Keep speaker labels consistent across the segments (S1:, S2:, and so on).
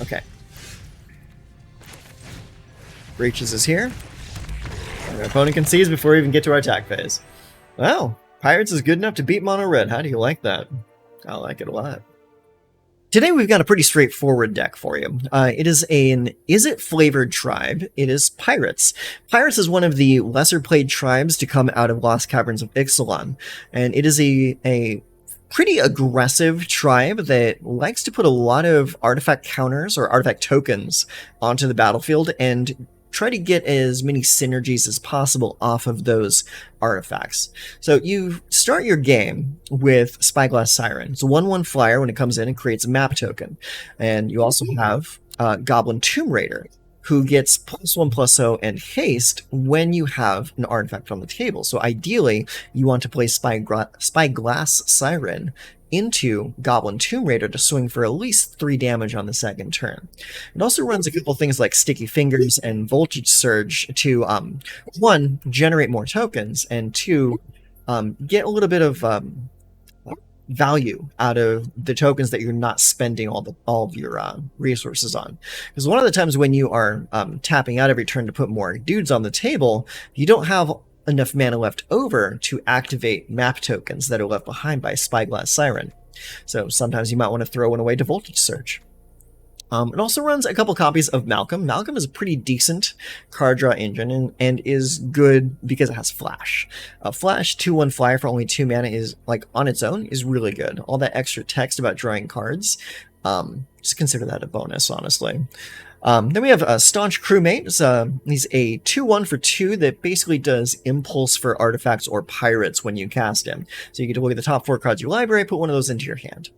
S1: Okay. Breaches is here. Our opponent concedes before we even get to our attack phase. Well, Pirates is good enough to beat Mono-Red. How do you like that? I like it a lot. Today we've got a pretty straightforward deck for you. It is an Izzet flavored tribe. It is Pirates. Pirates is one of the lesser played tribes to come out of Lost Caverns of Ixalan, and it is a pretty aggressive tribe that likes to put a lot of artifact counters or artifact tokens onto the battlefield and try to get as many synergies as possible off of those artifacts. So you start your game with Spyglass Siren. It's a 1/1 flyer. When it comes in, it creates a map token. And you also have Goblin Tomb Raider, who gets +1/+0 and haste when you have an artifact on the table. So ideally, you want to play Spyglass Siren into Goblin Tomb Raider to swing for at least 3 damage on the second turn. It also runs a couple things like Sticky Fingers and Voltage Surge to, 1, generate more tokens, and 2, get a little bit of value out of the tokens that you're not spending all of your resources on. Because one of the times when you are tapping out every turn to put more dudes on the table, you don't have enough mana left over to activate map tokens that are left behind by Spyglass Siren. So sometimes you might want to throw one away to Voltage Surge. It also runs a couple copies of Malcolm. Malcolm is a pretty decent card draw engine and is good because it has Flash. Flash 2/1 flyer for only 2 mana is, like, on its own, is really good. All that extra text about drawing cards, just consider that a bonus, honestly. Then we have Staunch Crewmate. He's a 2/1 for 2 that basically does impulse for artifacts or pirates when you cast him. So you get to look at the top 4 cards of your library, put one of those into your hand.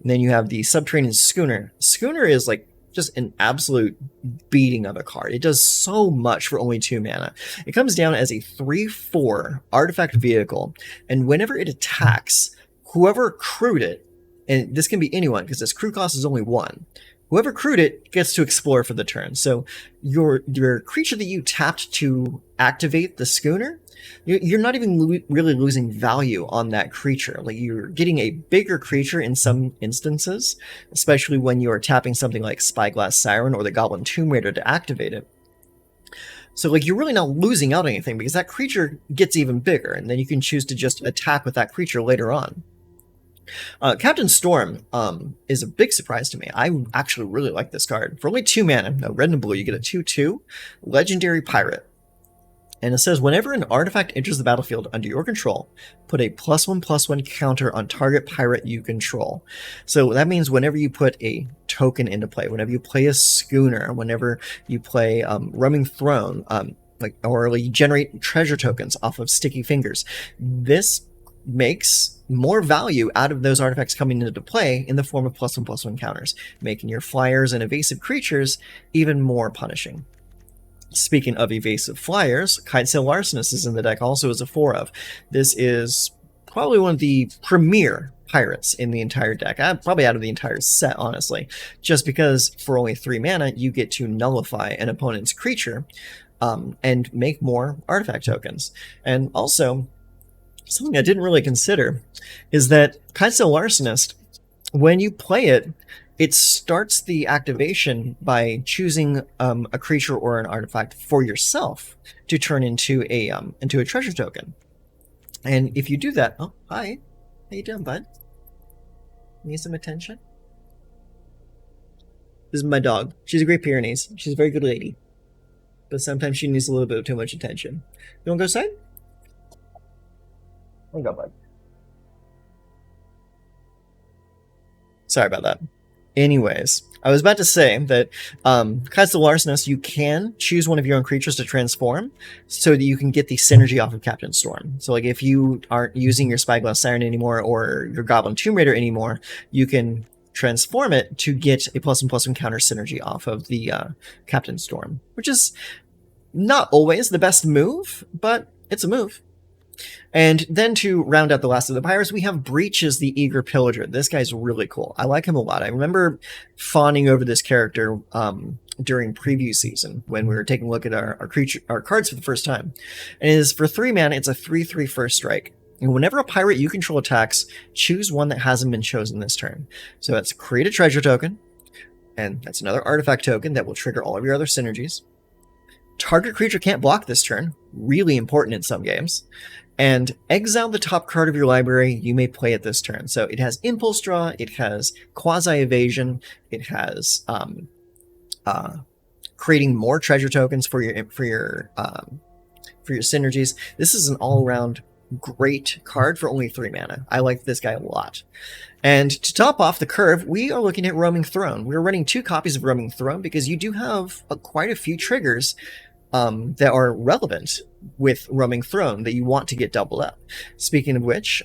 S1: And then you have the Subterranean Schooner. Schooner is like just an absolute beating of a card. It does so much for only 2 mana. It comes down as a 3/4 artifact vehicle, and whenever it attacks, whoever crewed it, and this can be anyone because its crew cost is only 1, whoever crewed it gets to explore for the turn. So your creature that you tapped to activate the schooner, you're not even really losing value on that creature. Like, you're getting a bigger creature in some instances, especially when you're tapping something like Spyglass Siren or the Goblin Tomb Raider to activate it. So, like, you're really not losing out on anything because that creature gets even bigger, and then you can choose to just attack with that creature later on. Captain Storm is a big surprise to me. I actually really like this card. For only 2 mana, red and blue, you get a 2/2 Legendary Pirate. And it says, whenever an artifact enters the battlefield under your control, put a +1/+1 counter on target pirate you control. So that means whenever you put a token into play, whenever you play a schooner, whenever you play Roaming Throne, or you generate treasure tokens off of Sticky Fingers, this makes more value out of those artifacts coming into play in the form of +1/+1 counters, making your flyers and evasive creatures even more punishing. Speaking of evasive flyers, Kitesail Larcenist is in the deck also as a 4/of. This is probably one of the premier pirates in the entire deck, probably out of the entire set, honestly, just because for only 3 mana you get to nullify an opponent's creature and make more artifact tokens. And also, something I didn't really consider is that Kitesail Larcenist, when you play it, it starts the activation by choosing a creature or an artifact for yourself to turn into a treasure token. And if you do that, oh, hi, how you doing, bud? Need some attention? This is my dog. She's a Great Pyrenees. She's a very good lady, but sometimes she needs a little bit too much attention. You want to go outside? There you go, bud. Sorry about that. Anyways, I was about to say that Kitesail Larcenist, you can choose one of your own creatures to transform so that you can get the synergy off of Captain Storm. So, like, if you aren't using your Spyglass Siren anymore or your Goblin Tomb Raider anymore, you can transform it to get a +1/+1 counter synergy off of the Captain Storm, which is not always the best move, but it's a move. And then to round out the last of the pirates, we have Breaches the Eager Pillager. This guy's really cool. I like him a lot. I remember fawning over this character during preview season when we were taking a look at our cards for the first time. And it is for 3 mana, it's a 3/3 first strike. And whenever a pirate you control attacks, choose one that hasn't been chosen this turn. So that's create a treasure token, and that's another artifact token that will trigger all of your other synergies. Target creature can't block this turn, really important in some games. And exile the top card of your library, you may play it this turn. So it has Impulse Draw, it has Quasi-Evasion, it has creating more treasure tokens for your synergies. This is an all-around great card for only 3 mana. I like this guy a lot. And to top off the curve, we are looking at Roaming Throne. We're running 2 copies of Roaming Throne because you do have quite a few triggers that are relevant with Roaming Throne that you want to get doubled up. Speaking of which,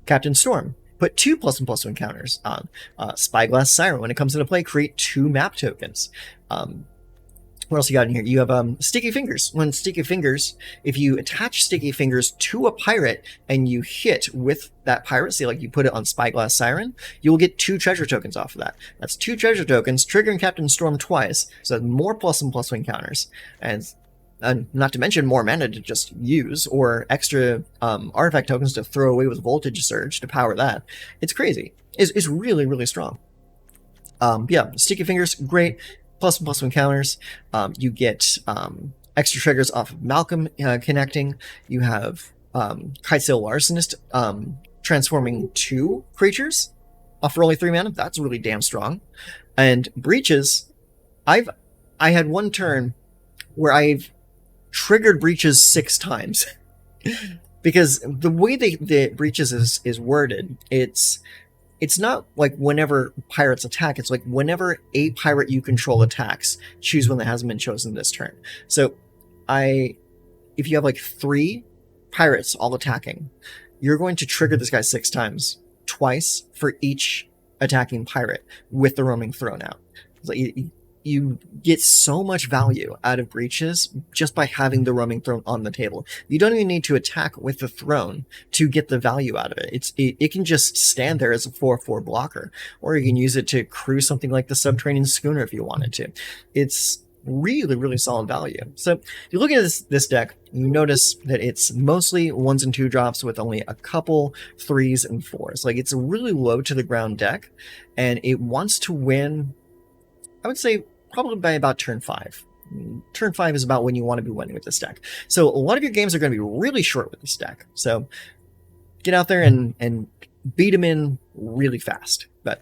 S1: Captain Storm. Put 2 +1/+1 counters on. Spyglass Siren, when it comes into play, create 2 map tokens. What else you got in here? You have Sticky Fingers. When Sticky Fingers, if you attach Sticky Fingers to a pirate and you hit with that pirate, say like you put it on Spyglass Siren, you will get 2 treasure tokens off of that. That's 2 treasure tokens, triggering Captain Storm twice, so more +1/+1 counters. And not to mention more mana to just use, or extra artifact tokens to throw away with Voltage Surge to power that. It's crazy. It's really, really strong. Yeah, Sticky Fingers, great. +1/+1 counters. You get extra triggers off of Malcolm connecting. You have Kitesail Larcenist transforming 2 creatures off for only 3 mana. That's really damn strong. And Breaches, I had one turn where I've triggered Breaches 6 times. Because the way the Breaches is worded, it's not like whenever pirates attack, it's like whenever a pirate you control attacks, choose one that hasn't been chosen this turn. So if you have like 3 pirates all attacking, you're going to trigger this guy 6 times, twice for each attacking pirate with the Roaming Throne out. So you get so much value out of Breaches just by having the Roaming Throne on the table. You don't even need to attack with the throne to get the value out of it. It can just stand there as a 4/4 blocker, or you can use it to crew something like the Subterranean Schooner if you wanted to. It's really, really solid value. So if you look at this deck, you notice that it's mostly 1s and 2 drops with only a couple 3s and 4s. Like, it's a really low to the ground deck, and it wants to win, I would say, probably by about turn 5. Turn 5 is about when you want to be winning with this deck. So a lot of your games are going to be really short with this deck. So get out there and beat them in really fast. But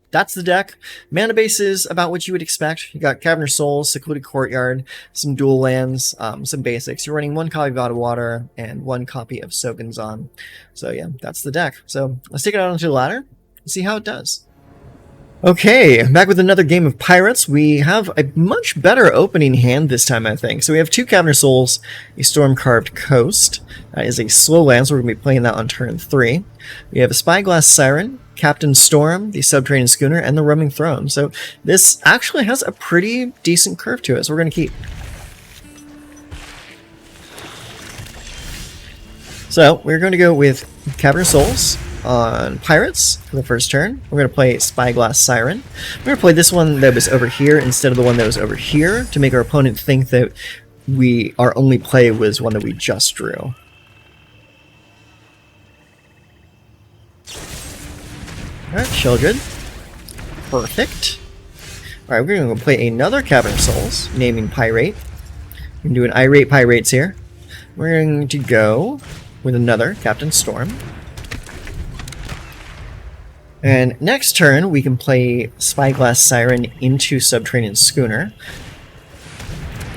S1: that's the deck. Mana base is about what you would expect. You got Cavern of Souls, Secluded Courtyard, some dual lands, some basics. You're running 1 copy of Out of Water and 1 copy of Soken'Zon. So yeah, that's the deck. So let's take it out onto the ladder and see how it does. Okay, back with another game of Pirates. We have a much better opening hand this time, I think. So we have 2 Cavern of Souls, a Storm-Carved Coast. That is a slow land, so we're going to be playing that on turn 3. We have a Spyglass Siren, Captain Storm, the Subterranean Schooner, and the Roaming Throne. So this actually has a pretty decent curve to it, so we're going to keep. So we're going to go with Cavern of Souls on Pirates for the first turn. We're going to play Spyglass Siren. We're going to play this one that was over here instead of the one that was over here to make our opponent think that our only play was one that we just drew. Alright, Children. Perfect. Alright, we're going to play another Cavern of Souls, naming Pirate. We're going to do an Irate Pirates here. We're going to go with another Captain Storm. And next turn, we can play Spyglass Siren into Subterranean Schooner.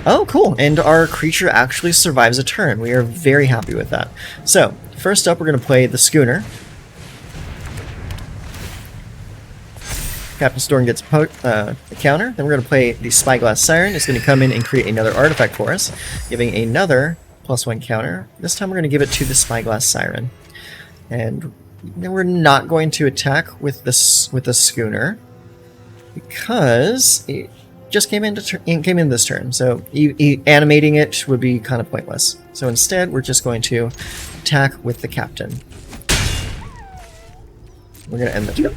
S1: Oh, cool. And our creature actually survives a turn. We are very happy with that. So, first up, we're going to play the Schooner. Captain Storm gets a counter. Then we're going to play the Spyglass Siren. It's going to come in and create another artifact for us, giving another +1 counter. This time we're going to give it to the Spyglass Siren. And then we're not going to attack with the Schooner because it just came in this turn. So animating it would be kind of pointless. So instead, we're just going to attack with the Captain. We're going to end the turn.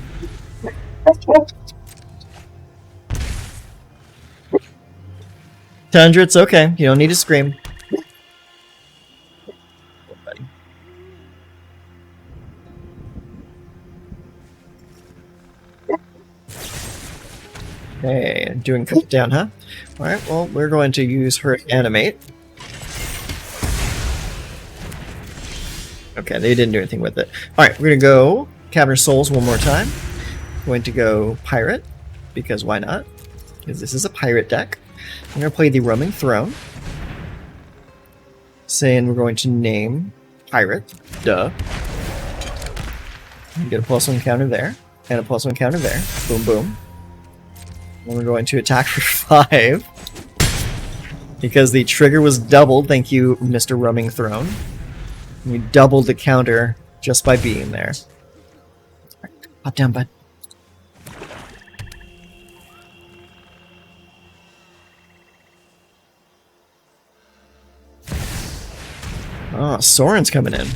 S1: Tundra, it's okay. You don't need to scream. Okay, doing cut down, huh? Alright, well, we're going to use her animate. Okay, they didn't do anything with it. Alright, we're going to go Cavern Souls one more time. Going to go Pirate, because why not? Because this is a pirate deck. I'm going to play the Roaming Throne. Saying we're going to name Pirate. Duh. Get a +1 counter there, and a +1 counter there. Boom, boom. And we're going to attack for 5. Because the trigger was doubled, thank you, Mr. Roaming Throne. We doubled the counter just by being there. Alright, pop down, bud. Oh, Soren's coming in.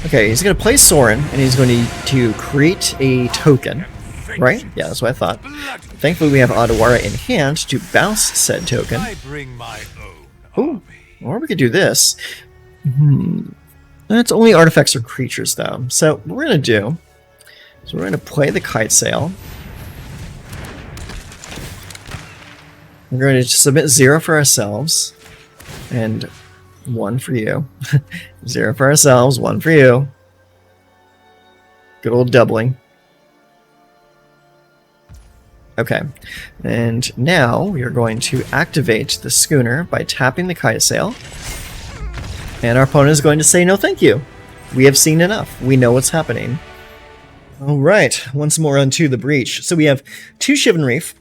S1: Okay, he's going to play Soren, and he's going to create a token. Right? Yeah, that's what I thought. Thankfully, we have Adawara in hand to bounce said token. Ooh, or we could do this. It's only artifacts or creatures, though. So, what we're going to do is we're going to play the Kite Sail. We're going to submit 0 for ourselves, and 1 for you. 0 for ourselves, 1 for you. Good old doubling. Okay, and now we are going to activate the schooner by tapping the Kite Sail. And our opponent is going to say no thank you. We have seen enough. We know what's happening. Alright, once more onto the breach. So we have 2 Shivan Reef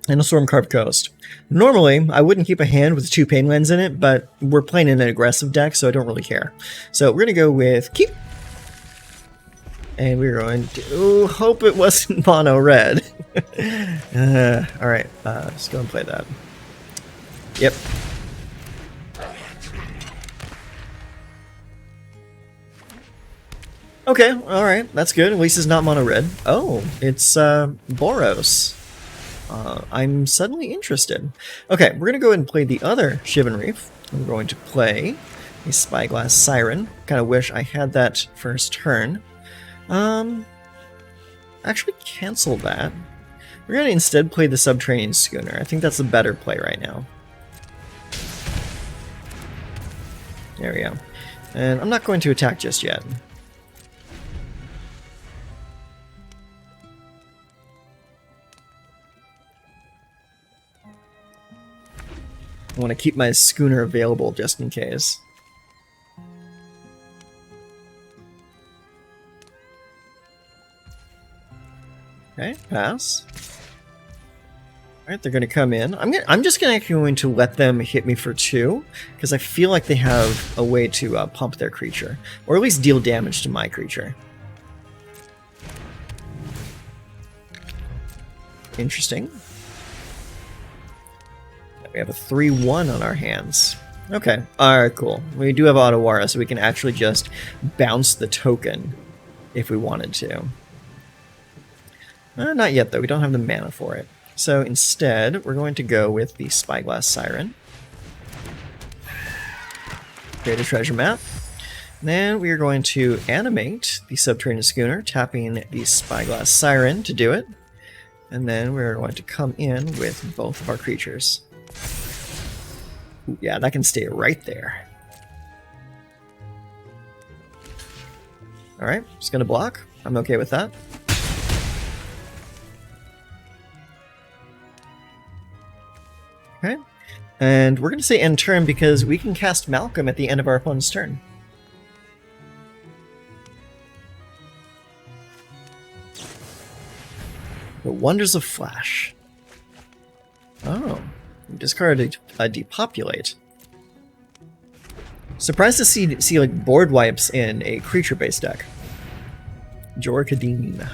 S1: and a Storm-Carved Coast. Normally, I wouldn't keep a hand with 2 Painlands in it, but we're playing an aggressive deck, so I don't really care. So we're going to go with Keep. And we're going to hope it wasn't Mono-Red. Alright, let's go and play that. Yep. Okay, alright, that's good. At least it's not Mono-Red. Oh, it's Boros. I'm suddenly interested. Okay, we're going to go ahead and play the other Shivan Reef. I'm going to play a Spyglass Siren. Kind of wish I had that first turn. Actually cancel that. We're going to instead play the Subterranean Schooner. I think that's a better play right now. There we go. And I'm not going to attack just yet. I want to keep my schooner available just in case. Okay, pass. Alright, they're going to come in. I'm just going to let them hit me for 2, because I feel like they have a way to pump their creature. Or at least deal damage to my creature. Interesting. We have a 3-1 on our hands. Okay, alright, cool. We do have Adawara, so we can actually just bounce the token if we wanted to. Not yet, though. We don't have the mana for it. So instead, we're going to go with the Spyglass Siren. Create a treasure map. Then we are going to animate the Subterranean Schooner, tapping the Spyglass Siren to do it. And then we're going to come in with both of our creatures. Ooh, yeah, that can stay right there. Alright, just going to block. I'm okay with that. Okay, and we're going to say end turn because we can cast Malcolm at the end of our opponent's turn. The Wonders of Flash. Oh, we discarded a Depopulate. Surprised to see like board wipes in a creature-based deck. Jorkadine.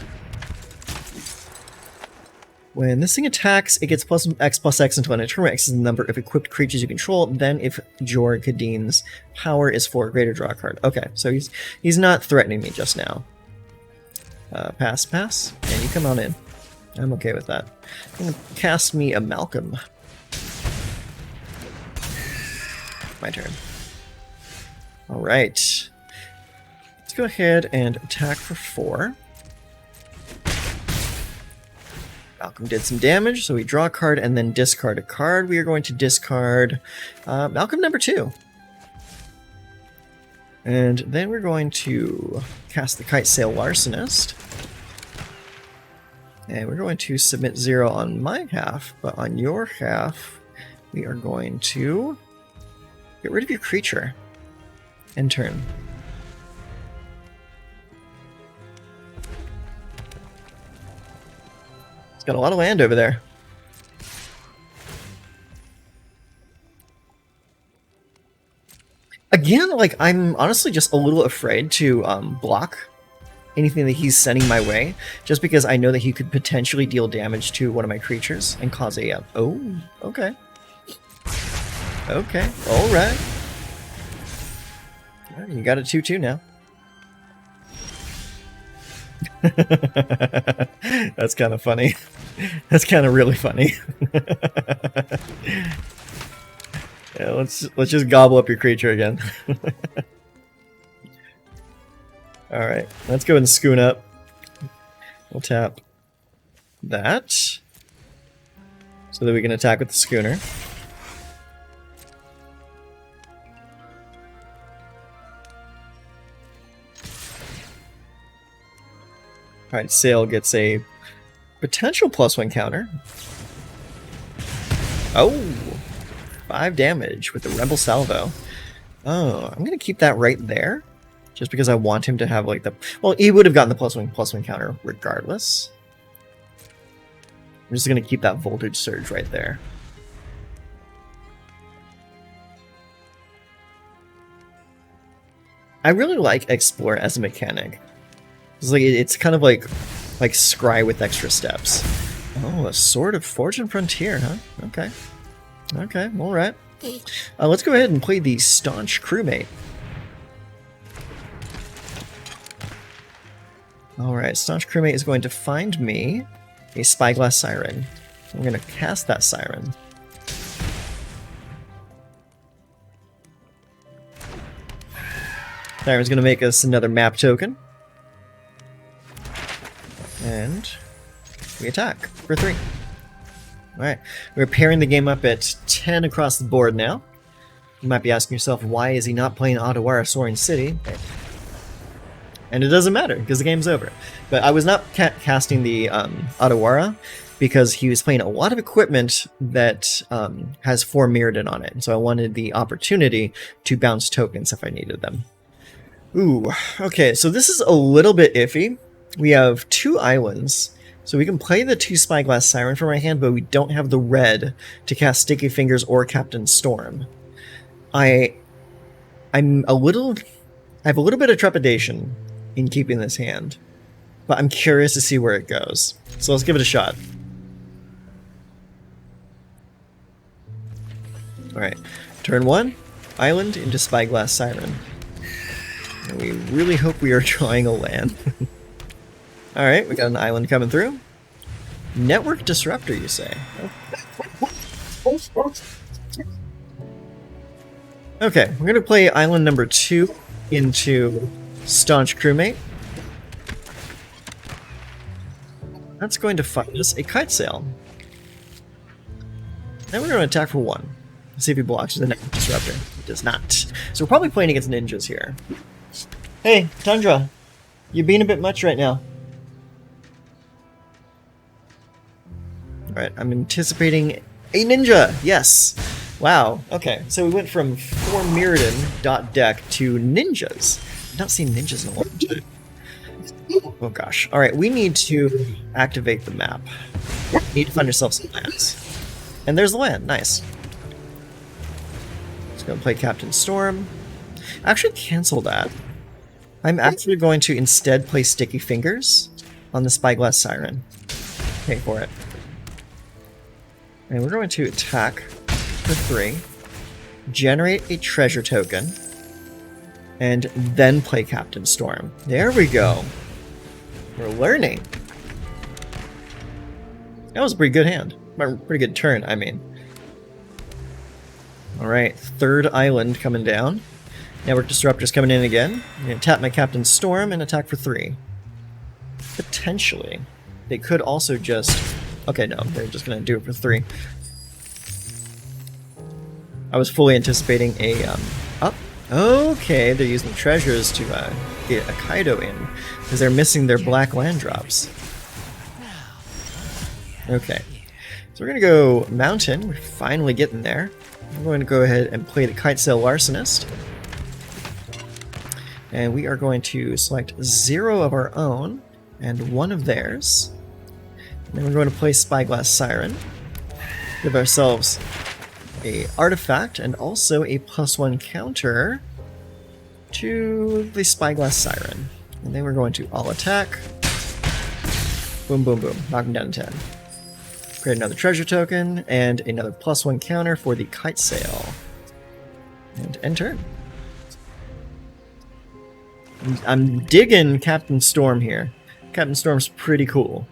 S1: When this thing attacks, it gets +X until an turn. X is the number of equipped creatures you control. Then, if Jorkadine's power is 4 greater, draw a card. Okay, so he's not threatening me just now. Pass, and you come on in. I'm okay with that. I'm gonna cast me a Malcolm. My turn. All right. Let's go ahead and attack for 4. Malcolm did some damage, so we draw a card and then discard a card. We are going to discard Malcolm number 2. And then we're going to cast the Kite Sail Larcenist. And we're going to submit 0 on my half, but on your half, we are going to get rid of your creature. End turn. It's got a lot of land over there. Again, like, I'm honestly just a little afraid to block anything that he's sending my way, just because I know that he could potentially deal damage to one of my creatures and cause a... oh, okay. Okay, alright. You got a 2-2 now. That's kind of funny. That's kind of really funny. Yeah, let's just gobble up your creature again. Alright, let's go and Schoon up. We'll tap that so that we can attack with the Schooner. Alright, Sail gets a potential +1 counter. Oh! 5 damage with the Rebel Salvo. Oh, I'm going to keep that right there. Just because I want him to have, like, the... well, he would have gotten the +1/+1 counter regardless. I'm just going to keep that Voltage Surge right there. I really like Explore as a mechanic. It's like it's kind of like Scry with extra steps. Oh, a Sword of Fortune Frontier, huh? Okay. Okay, alright. Let's go ahead and play the Staunch Crewmate. Alright, Staunch Crewmate is going to find me a Spyglass Siren. So I'm going to cast that Siren. Siren's going to make us another map token. And we attack for 3. Alright, we're pairing the game up at 10 across the board now. You might be asking yourself, why is he not playing Otawara Soaring City? And it doesn't matter, because the game's over. But I was not casting the Otawara, because he was playing a lot of equipment that has 4 Mirrodin on it. So I wanted the opportunity to bounce tokens if I needed them. Ooh, okay, so this is a little bit iffy. We have 2 islands. So we can play the 2 Spyglass Siren from my hand, but we don't have the red to cast Sticky Fingers or Captain Storm. I have a little bit of trepidation in keeping this hand, but I'm curious to see where it goes. So let's give it a shot. Alright, turn 1, island into Spyglass Siren. And we really hope we are drawing a land. Alright, we got an island coming through. Network Disruptor, you say? Okay, we're going to play island number 2 into Staunch Crewmate. That's going to find us a Kite Sail. Then we're going to attack for 1. See if he blocks the Network Disruptor. He does not. So we're probably playing against ninjas here. Hey, Tundra, you're being a bit much right now. Alright, I'm anticipating a ninja! Yes! Wow, okay. So we went from 4 Mirrodin deck to ninjas. I've not seen ninjas in a long time. Oh gosh. Alright, we need to activate the map. We need to find ourselves some lands. And there's the land, nice. Just gonna play Captain Storm. Actually cancel that. I'm actually going to instead play Sticky Fingers on the Spyglass Siren. Pay for it. And we're going to attack for 3, generate a treasure token, and then play Captain Storm. There we go. We're learning. That was a pretty good hand. Pretty good turn, I mean. Alright, 3rd island coming down. Network Disruptor's coming in again. I'm going to tap my Captain Storm and attack for 3. Potentially. They could also just Okay, no, they're just gonna do it for 3. I was fully anticipating a up. Okay, they're using treasures to get a Kaido in because they're missing their black land drops. Okay, so we're gonna go mountain. We're finally getting there. I'm going to go ahead and play the Kite Sail Larcenist. And we are going to select 0 of our own and 1 of theirs. And then we're going to play Spyglass Siren. Give ourselves a artifact and also a +1 counter to the Spyglass Siren. And then we're going to all attack. Boom, boom, boom. Knock him down to 10. Create another treasure token and another +1 counter for the Kite Sail. And end turn. I'm digging Captain Storm here. Captain Storm's pretty cool.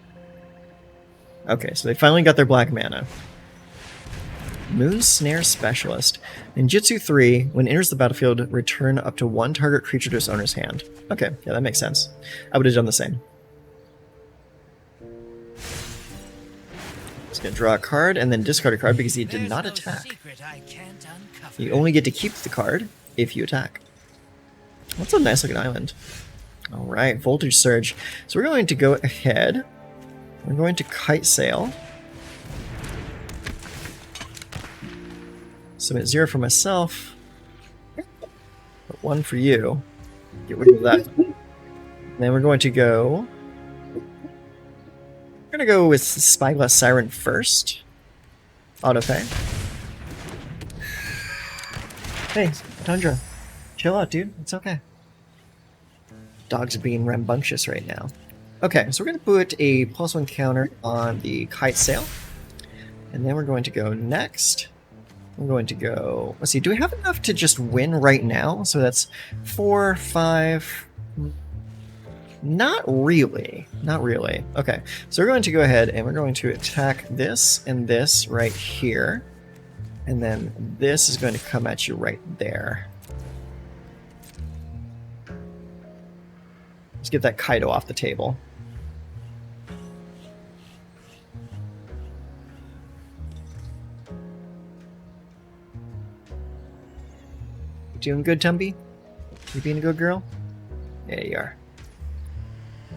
S1: Okay, so they finally got their black mana. Moon Snare Specialist. Ninjutsu 3, when it enters the battlefield, return up to 1 target creature to its owner's hand. Okay, yeah, that makes sense. I would have done the same. Just gonna draw a card and then discard a card because he did not attack. You only get to keep the card if you attack. That's a nice looking island. Alright, Voltage Surge. So we're going to go ahead. We're going to Kite Sail. Submit 0 for myself. But 1 for you. Get rid of that. And then we're going to go... We're going to go with Spyglass Siren first. Autopay. Hey, Tundra. Chill out, dude. It's okay. Dogs are being rambunctious right now. Okay, so we're going to put a +1 counter on the Kite Sail. And then we're going to go next. We're going to go... Let's see, do we have enough to just win right now? So that's 4, 5... Not really. Not really. Okay, so we're going to go ahead and we're going to attack this and this right here. And then this is going to come at you right there. Let's get that Kaido off the table. You doing good, Tumby? You being a good girl? Yeah, you are.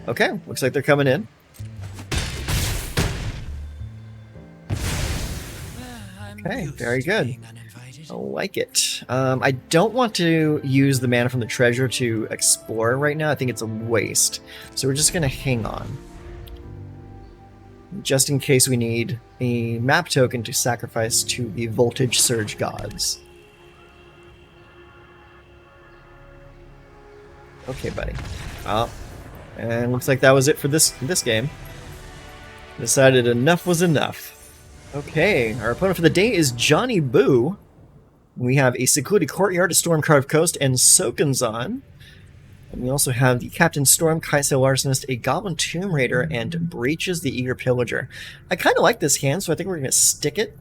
S1: Okay, looks like they're coming in. Okay, very good. I like it. I don't want to use the mana from the treasure to explore right now. I think it's a waste. So we're just going to hang on. Just in case we need a map token to sacrifice to the Voltage Surge gods. Okay, buddy. And looks like that was it for this game. Decided enough was enough. Okay, our opponent for the day is Johnny Boo. We have a Secluded Courtyard, a Stormcarved Coast, and Sokenzan. And we also have the Captain Storm, Kite Sail Larcenist, a Goblin Tomb Raider, and Breaches the Eager Pillager. I kind of like this hand, so I think we're going to stick it.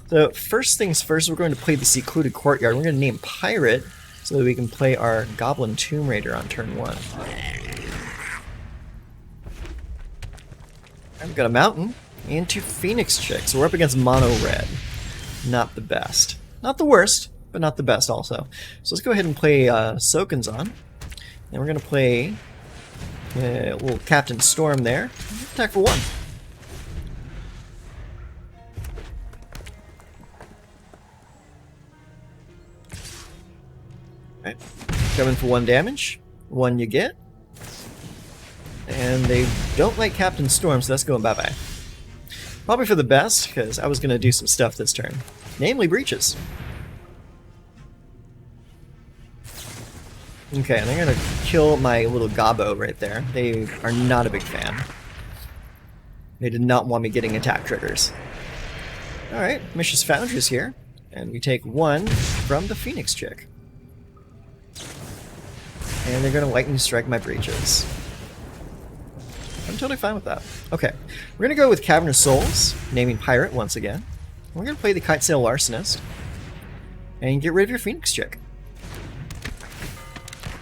S1: So first things first, we're going to play the Secluded Courtyard. We're going to name Pirate so that we can play our Goblin Tomb Raider on turn 1. We've got a mountain and 2 Phoenix Chicks. So we're up against Mono-Red. Not the best. Not the worst, but not the best also. So let's go ahead and play Sokenzan. And we're going to play a little Captain Storm there. Attack for 1. Alright. Coming for 1 damage. 1 you get. And they don't like Captain Storm, so that's going bye-bye. Probably for the best, because I was going to do some stuff this turn. Namely, Breaches. Okay, and they're going to kill my little Gobbo right there. They are not a big fan. They did not want me getting attack triggers. Alright, Mishra's Foundry's here. And we take 1 from the Phoenix Chick. And they're going to lightning strike my Breaches. I'm totally fine with that. Okay, we're going to go with Cavernous Souls, naming Pirate once again. We're going to play the Kite Sail Larcenist. And get rid of your Phoenix Chick.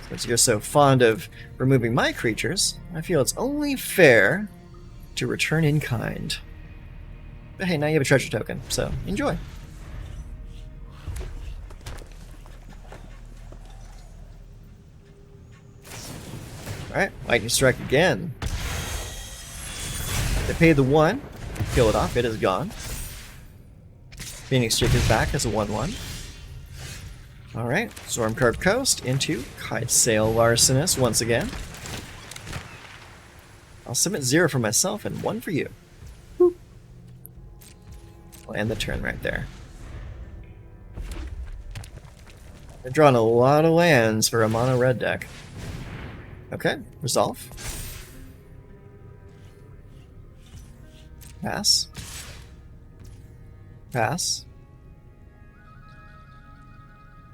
S1: Since you're so fond of removing my creatures, I feel it's only fair to return in kind. But hey, now you have a treasure token, so enjoy. Alright, lightning strike again. They pay the 1, kill it off, it is gone. Phoenix Chick is back as a 1/1. Alright, Stormcarved Coast into Kite Sail Larcenous once again. I'll submit 0 for myself and 1 for you. Woo. I'll end the turn right there. They're drawing a lot of lands for a mono-red deck. Okay, resolve. Pass. Pass.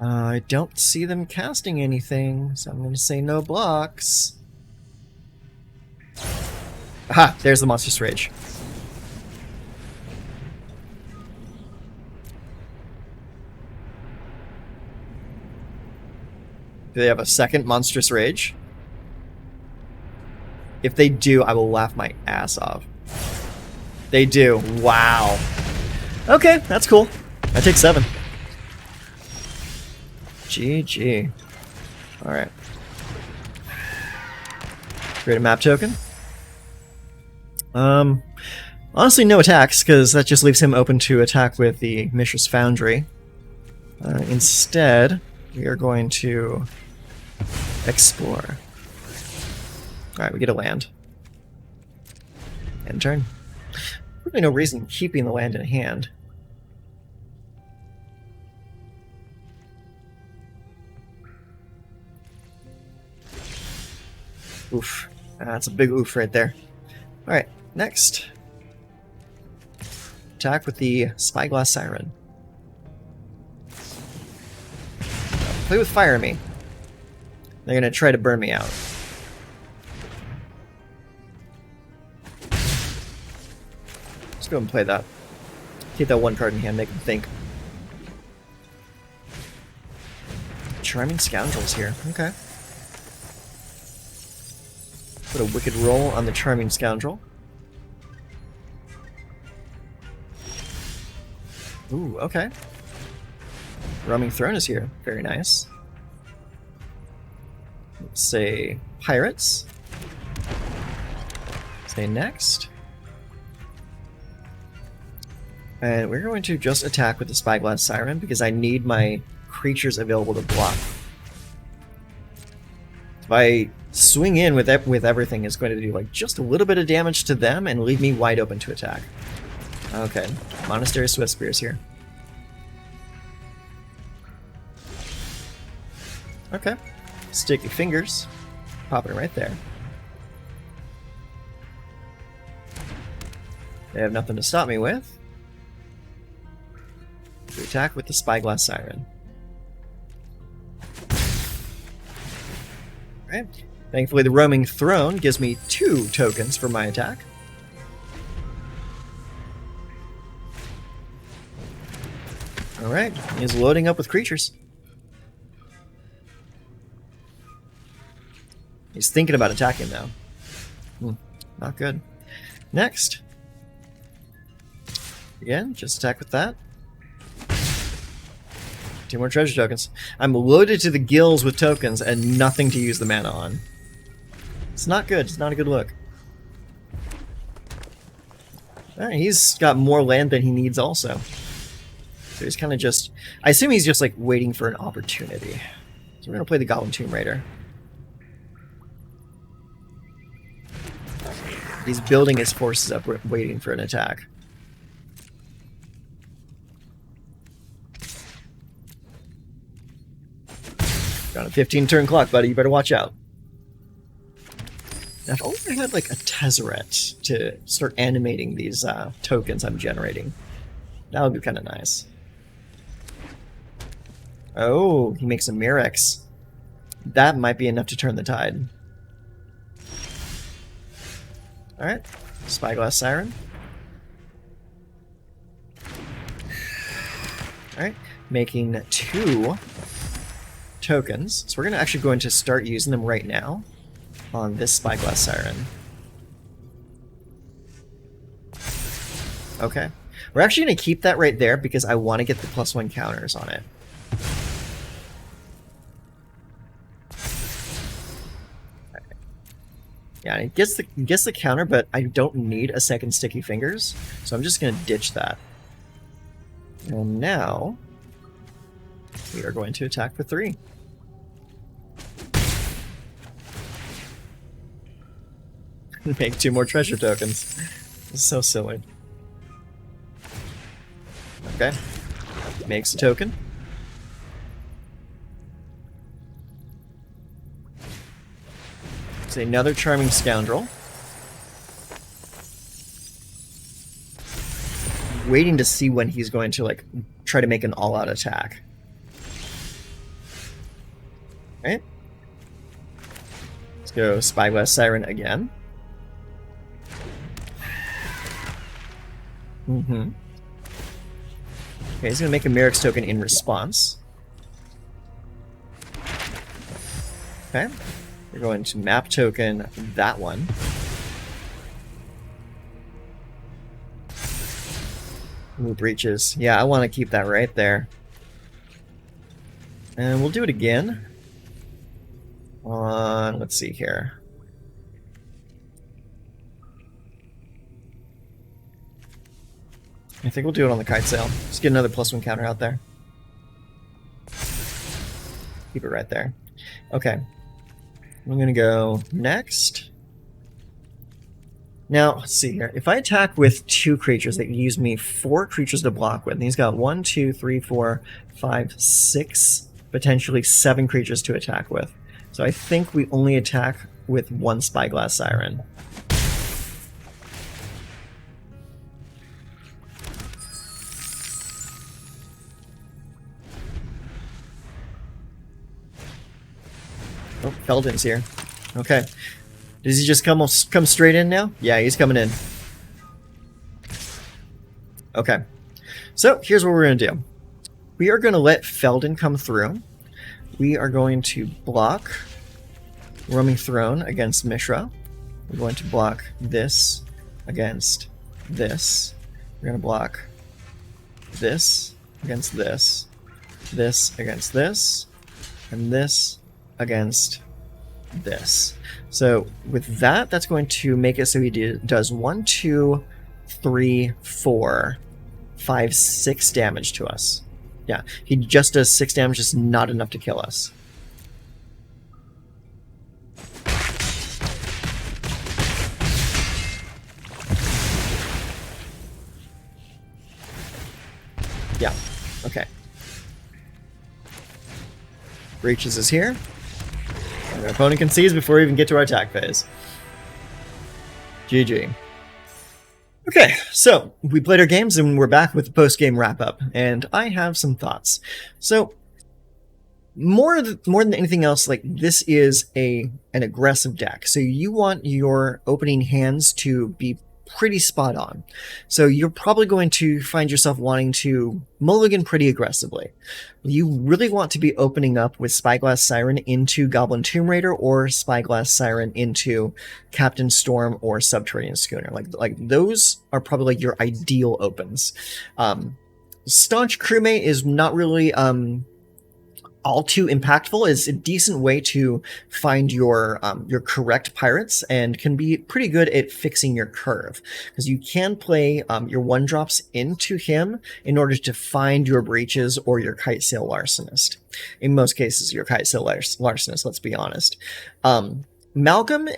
S1: I don't see them casting anything, so I'm going to say no blocks. Aha! There's the Monstrous Rage. Do they have a second Monstrous Rage? If they do, I will laugh my ass off. They do. Wow. Okay, that's cool. I take 7. GG. Alright. Create a map token. Honestly, no attacks, because that just leaves him open to attack with the Mishra's Foundry. Instead, we are going to explore. Alright, we get a land. End turn. Really no reason keeping the land in hand. Oof. That's a big oof right there. Alright, next. Attack with the Spyglass Siren. Play with Fire Me. They're gonna try to burn me out. Let's go and play that. Keep that 1 card in hand, make them think. Charming Scoundrels here. Okay. Put a Wicked Roll on the Charming Scoundrel. Ooh, okay. Roaming Throne is here. Very nice. Let's say Pirates. Say next. And we're going to just attack with the Spyglass Siren because I need my creatures available to block. If I swing in with everything, it's going to do like just a little bit of damage to them and leave me wide open to attack. Okay, Monastery Swift Spears here. Okay, Sticky Fingers, popping it right there. They have nothing to stop me with. To attack with the Spyglass Siren. Alright. Thankfully, the Roaming Throne gives me 2 tokens for my attack. Alright, he's loading up with creatures. He's thinking about attacking now. Not good. Next. Again, just attack with that. 2 more treasure tokens. I'm loaded to the gills with tokens and nothing to use the mana on. It's not good. It's not a good look. Alright, he's got more land than he needs also. So he's kind of just... I assume he's just like waiting for an opportunity. So we're going to play the Goblin Tomb Raider. He's building his forces up, waiting for an attack. Got a 15-turn clock, buddy. You better watch out. Now, if only I had like a Tezzeret to start animating these tokens I'm generating. That would be kind of nice. Oh, he makes a Mirex. That might be enough to turn the tide. Alright, Spyglass Siren. Alright, making 2 tokens. So we're actually going to start using them right now on this Spyglass Siren. Okay. We're actually going to keep that right there because I want to get the +1 counters on it. Yeah, it gets the counter, but I don't need a second Sticky Fingers, so I'm just going to ditch that. And now we are going to attack for 3. Make 2 more treasure tokens. This is so silly. Okay. Makes a token. It's another Charming Scoundrel. Waiting to see when he's going to, like, try to make an all-out attack. Okay. Let's go Spyglass Siren again. Okay, he's going to make a Merrick's token in response. Okay. We're going to map token that one. Ooh, breaches. Yeah, I want to keep that right there. And we'll do it again. On, let's see here. I think we'll do it on the kite sail. Just get another +1 counter out there. Keep it right there. Okay. I'm going to go next. Now, let's see here. If I attack with 2 creatures, that use me 4 creatures to block with. And he's got 1, 2, 3, 4, 5, 6, potentially 7 creatures to attack with. So I think we only attack with 1 Spyglass Siren. Oh, Feldon's here. Okay. Does he just come straight in now? Yeah, he's coming in. Okay. So, here's what we're going to do. We are going to let Feldon come through. We are going to block Roaming Throne against Mishra. We're going to block this against this. We're going to block this against this. This against this. And this against this. So with that, that's going to make it so he does 1, 2, 3, 4, 5, 6 damage to us. Yeah, he just does 6 damage, just not enough to kill us. Yeah, okay. Breaches is here. Our opponent concedes before we even get to our attack phase. GG. Okay, so we played our games and we're back with the post-game wrap-up, and I have some thoughts. So, more than anything else, like, this is an aggressive deck. So you want your opening hands to be pretty spot on. So you're probably going to find yourself wanting to mulligan pretty aggressively. You really want to be opening up with Spyglass Siren into Goblin Tomb Raider or Spyglass Siren into Captain Storm or Subterranean Schooner. Like those are probably your ideal opens. Staunch Crewmate is not really all too impactful. Is a decent way to find your correct pirates and can be pretty good at fixing your curve, because you can play your 1-drops into him in order to find your breaches or your Kite Sail Larcenist. In most cases, your Kite Sail Larcenist, let's be honest. Malcolm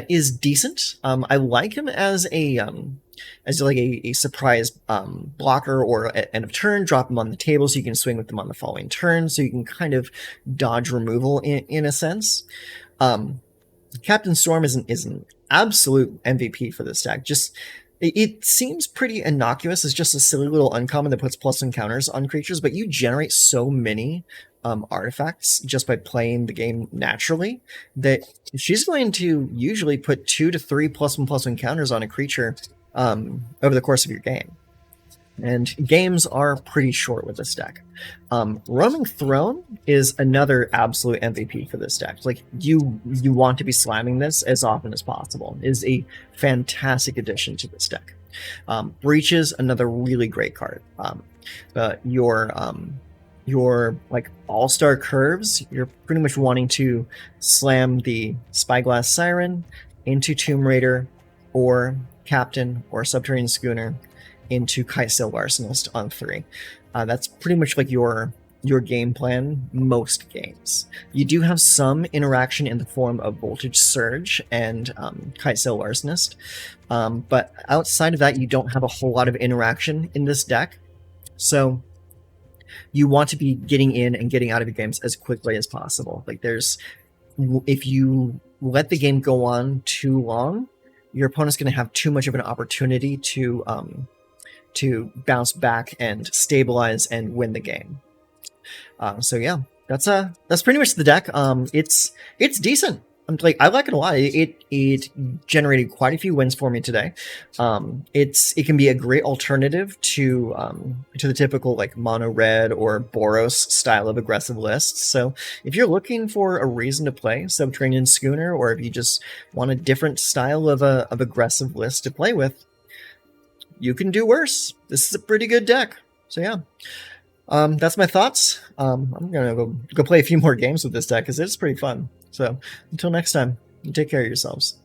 S1: is decent. I like him as like a surprise blocker or end of turn. Drop him on the table so you can swing with them on the following turn, so you can kind of dodge removal in a sense. Captain Storm is an absolute MVP for this deck. Just it seems pretty innocuous. It's just a silly little uncommon that puts +1 counters on creatures, but you generate so many artifacts just by playing the game naturally that she's going to usually put 2 to 3 +1/+1 counters on a creature over the course of your game. and games are pretty short with this deck. Roaming Throne is another absolute MVP for this deck. Like you want to be slamming this as often as possible. It is a fantastic addition to this deck. Breach is another really great card. Your like all-star curves, you're pretty much wanting to slam the Spyglass Siren into Tomb Raider or Captain or Subterranean Schooner into Kitesail Arsonist on 3. That's pretty much like your game plan most games. You do have some interaction in the form of Voltage Surge and Kitesail Arsonist, but outside of that, you don't have a whole lot of interaction in this deck. So you want to be getting in and getting out of the games as quickly as possible. Like if you let the game go on too long, your opponent's going to have too much of an opportunity to bounce back and stabilize and win the game. So yeah, that's pretty much the deck. It's decent. I like it a lot. It generated quite a few wins for me today. It can be a great alternative to the typical like Mono-Red or Boros style of aggressive lists. So if you're looking for a reason to play Subterranean Schooner, or if you just want a different style of aggressive list to play with, you can do worse. This is a pretty good deck. So yeah. That's my thoughts. I'm gonna go play a few more games with this deck because it's pretty fun. So until next time, you take care of yourselves.